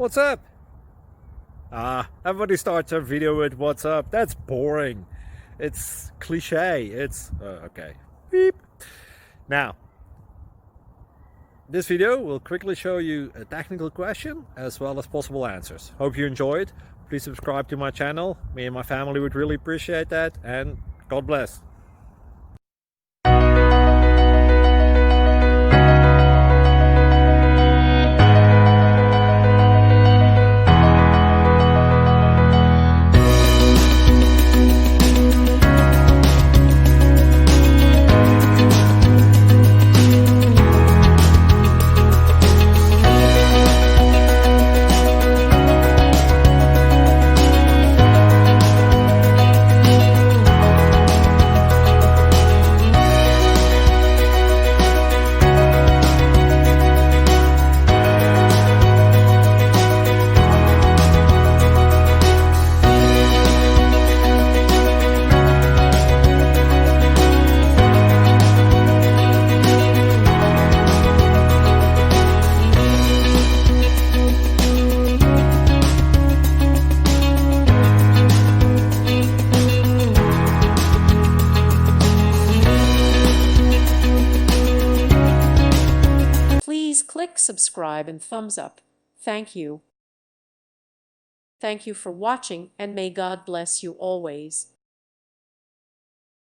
What's up? Everybody starts their video with what's up. That's boring. It's cliche. It's okay. Beep. Now, this video will quickly show you a technical question as well as possible answers. Hope you enjoyed. Please subscribe to my channel. Me and my family would really appreciate that, and God bless. Please click subscribe and thumbs up. Thank you. Thank you for watching, and may God bless you always.